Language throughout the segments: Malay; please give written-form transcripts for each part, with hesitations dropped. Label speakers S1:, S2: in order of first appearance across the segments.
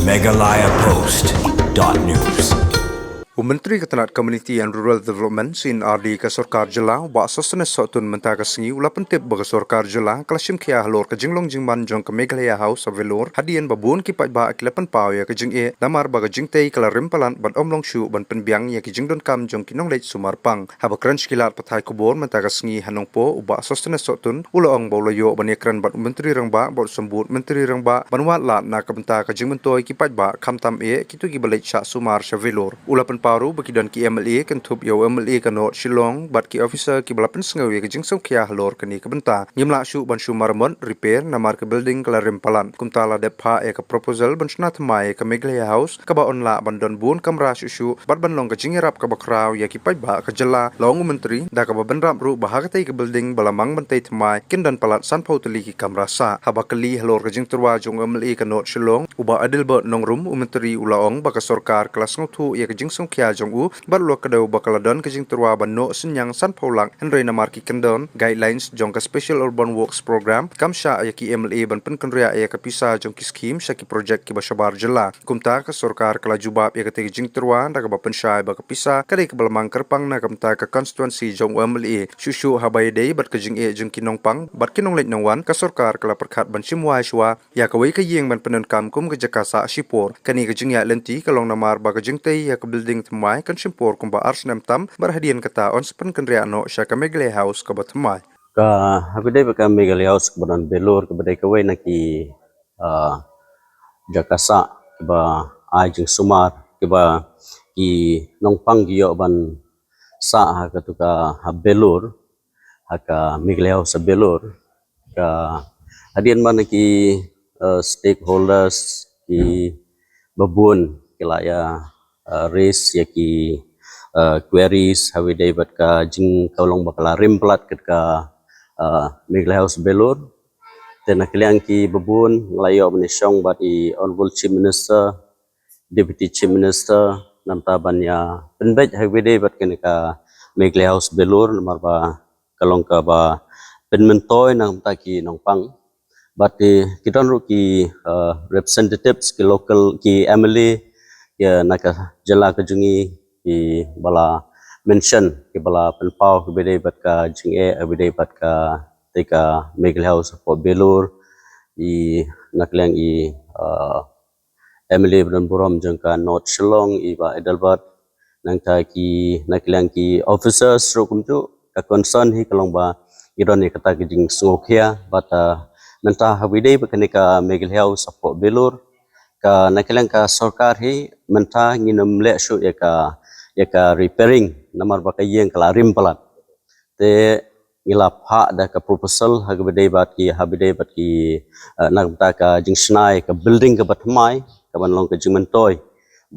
S1: megalayapost.news.
S2: Menteri Ketenaga Community and Rural Development Sin RD ke Sarkar Jela wa sosne sotun mentaka singi ula pentip bagi Sarkar Jela klasim kia halor ke jinglong jingman jong ke Meghalaya House of Velor hadian babun ki pa akilapan pau ya ke jing e damar bagi jingtei kala rimpalan ban omlong shu ban penbiang ya ki jingdon kam jong kinong leit sumarpang haba kran skilat pathai kubor mentaka singi hanongpo uba sosne sotun ula ong bolayo ban ekran ban menteri rangba bot sambut menteri rangba ban wat lat na ke mentaka jingmentoi ki pa khamtam e kitu ki balait sha sumar sha Velor ula paru bagi dan ki MLA kan thup yo MLA kan not Shillong bat ki officer ki balapan sengawi ke jingsong kia halor kani ke benta nyimla shu ban shu marmon repair namar ke building kala rimpalan kumtala depha e ka proposal ban shna thmai ke Meghalaya House ka ba onla ban don bun kamra shu bat ban long ke jingirap ka bakraw ya ki ba ka jela long menteri da ka ba ban rap ru bahagai ke building balamang bantai thmai kin dan palat san teli ki kamra sa haba kali halor ke jing turwa jong MLA kan not Shillong uba adil ba nong rum menteri ulaong ba ka sarkar kelas ngothu ya ke jingsong kia jong u bar lo kadau bakaladon ke jing turwa ban no senyang san paulang henry namar ki kendon guidelines jong ka special urban works program kamsha ya ki MLA ban pen kenria ya ka pisa jong ki scheme sha ki project ki bashabar jela kumta ka sarkar kala jubab ya ka te jing turwa da ka ban sha ba ka pisa kare ka balamang kerpang na kamta ka constituency jong MLA shushu habai dei bat ka jing e jing ki nongpang bat ki nong leit nongwan ka sarkar kala perkhat ban chimwai shwa ya ka wei ka yeng ban penon kam kum ka jakasa shipor kani ka jing ya lenti ka long namar ba ka jing tei ya ka building thmai kan simpor kumba arsnam tam berhadian kata on sepen kendria no syaka Meghalaya House ka batmai
S3: ka habidai baka Meghalaya House kebadan Velor kebadai kawai naki jakasa keba ajing sumar keba ki nongpang giyo ban sa ha katuka Velor haka Meghalaya House Velor ka hadian mana ki stakeholders ki babun kilaya raise ya ki queries hawi bat ka jing kaulong bakala rimplat ka Meghalaya House Velor dan akliang ki babun ngelayo menisong bat i honorable chief minister deputy chief minister namtaban ya penbej hawi bat ka Meghalaya House Velor namar ba kalong ka ba penmentoy nang taki nongpang bat kita ki representatives ki local ki MLA ya naka jela ka jungi ki bala mention ki bala penpau ki bedai bat ka jinge bedai bat ka teka Meghalaya House for Velor i naklang i MLA Bran Buram jangka North Shillong i ba Edelbert nang ta ki naklang ki officers rokum tu ka concern hi kalong ba iron ni kata ki jing sungokhia bat nanta habidai ba ka Meghalaya House for Velor ka naklang ka sarkar hi menta nginum le shu ya ka repairing namar ba ka yeng kala rimpalat te ngila pha da ka proposal habidai bat ki nagta ka jingsnai ka building ka batmai ka ban long ka jingmentoy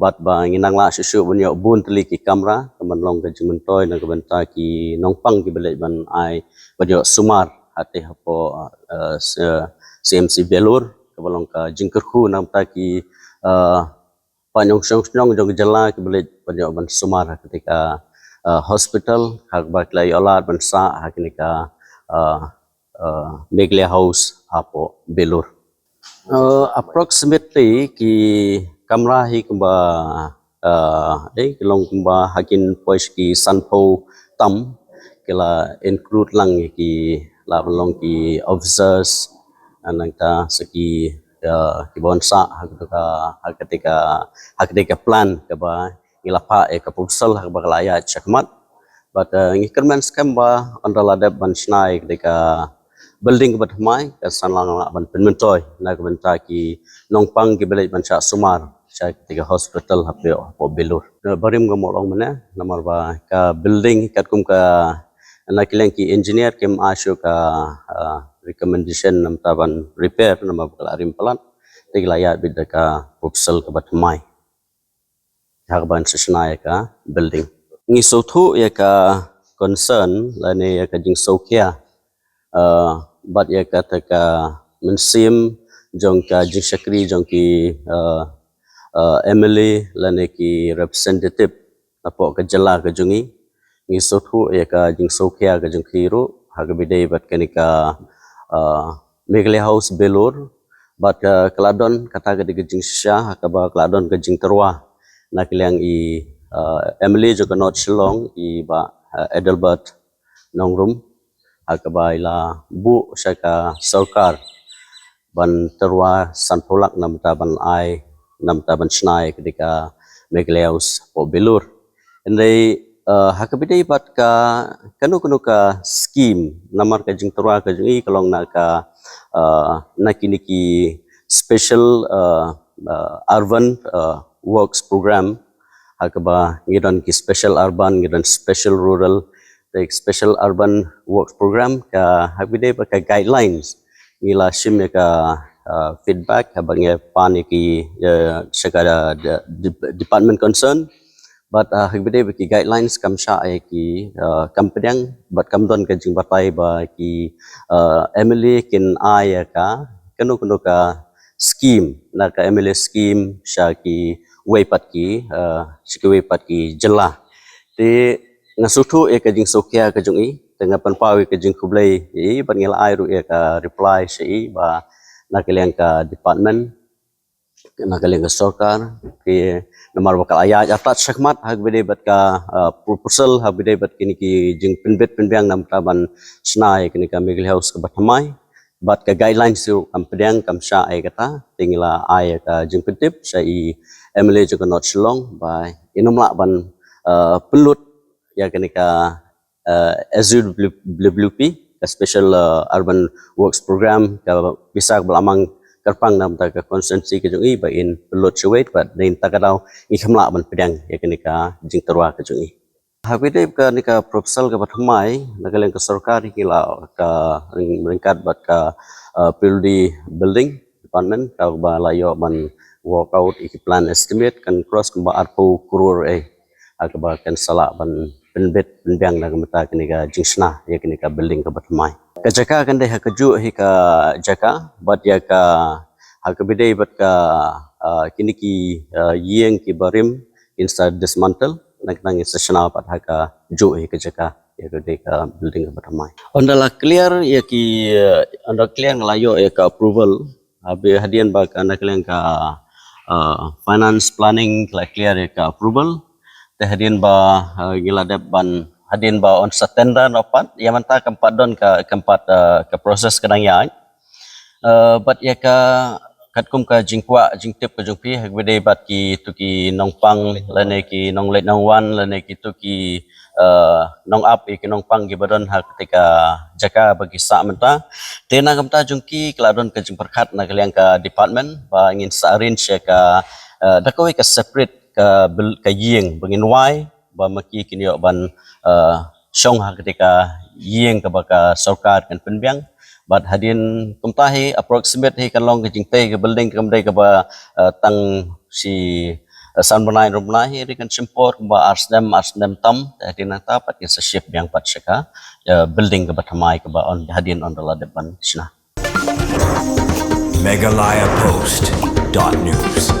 S3: bat ba nginang la shu bunyo bun teli ki kamera ka ban long ka jingmentoy na ka banta ki nongpang ki belai ban ai banyo sumar hati hapo CMC Velor kabalong ka jingkerku namta ki panyong syong jong jela ki belit panyo ban sumar ketika hospital hak baklai olat ban sa haknika Meghalaya House apo Velor approximately ki kamera hi kumba kelong kumba hakin pois ki sanpo tam kila include lang ki labalong ki officers anang ta seki ki bonsa ketika plan kaba ngilapa ka proposal hak bakalaya chakmat but ngikerman skam ba andala dab ban snai ketika building bat mai ka sanlang ban penmentoy na ka benta ki nongpang ki belai ban cha sumar cha ketika hospital hapo Velor barim gomolong mana namar ba ka building kat kum ka nakilang ki engineer kem asyo ka recommendation nam taban repair nama bakal rimpalan tiglaya bidda ka proposal ka batmai hagban sesnaya ka building ngi sothu ya ka concern lane ya ka jing sokia bat ya ka ka mensim jong ka jing sakri jong ki MLA lane ki representative apo ka jela ka jungi ngi sothu ya ka jing sokia ka jing khiru hagabidai bat kanika Meghalaya House Velor But keladon kata ke gejing Syah ka keladon gejing terwa na kiliang i Emily juga not Shillong i ba Edelbert nongrum ka ila bu syaka sarkar ban terwa sanpolak nam taban ai nam taban snai ketika Megleus po Belur endai hakabidai bat ka kanu ka scheme namar ka jing terwa ka jing kalong na ka nakiniki special urban works program hakaba ngidan ki special urban ngidan special rural the special urban works program ka habide ba ka guidelines ngila sim ka feedback habang pani ki sekada department concern but habide ba ki guidelines kam sha ai ki kampedang but kamdon ka jing batai ba ki Emily kin ai ka kanu ka scheme na ka Emily scheme sha ki weipat ki weipat ki jelah te ngasutu ka jing sokya ka jung i tengah panpawi ka jing kublai i ban ngila ai ru ka reply sei ba nakaliang ka department nakaliang ka sarkar ki namar bakal ayat atat syakmat hagbede bat ka proposal hagbede bat kini ki jing pinbet pinbiang nam taban snai kini ka Miguel House ka bathamai bat ka guidelines su kampedang kamsha ai kata tingila ai ka jing pentip sai Emily juga not Shillong by inomla ban pelut ya kenika SUWP ka special urban works program ka bisa belamang kerpang nam ta ka constituency ka jungi ba in pelut suwait but din takadaw ikamla ban pedang ya kenika jing terwa ka jungi habide ka nika proposal ka bathamai nagaleng ka sarkar kila ka ringkat bat ka building department ka ba layo ban work out plan estimate kan cross kemba arpu kurur akaba kan salak ban penbet penbiang na kamata kenika jingsna ya kenika building ka batmai kajaka kan deh kaju hi ka jaka bat ya ka hakabidei bat ka kiniki yeng ki barim insta dismantle nang sesana pat haka ju hi ka jaka ya kenika building ka batmai ondala clear ya ki onda clear ngelayo ya ka approval abi hadian ba ka nakalian ka finance planning clear ya ka approval hadian ba giladap ban hadian ba on satenda nopat yamanta keempat don keempat ke proses kadang ya but ya ka katkum ka jingkwa jingtip ka jungpi hagbede bat ki tuki nongpang lane ki nong let nong wan lane ki tuki nong up ki nongpang gi badon ha ketika jaka bagi sa menta tena kamta jungki keladon ka jingperkat na kaliang ka department ba ingin sa arrange ka dakoi ka separate ka yeng bangin wai ba maki kini ban syong ha ketika yeng ka baka sarkar kan penbiang bat hadin kumtahi approximate hi kalong ke jingte ke building kamdai ka ba tang si san banai rumnai hi kan simpor ba arsdem tam hadin ta pat ke shift yang pat syaka building ka bathamai ka ba on hadin on dala depan sina
S1: Meghalaya Post.news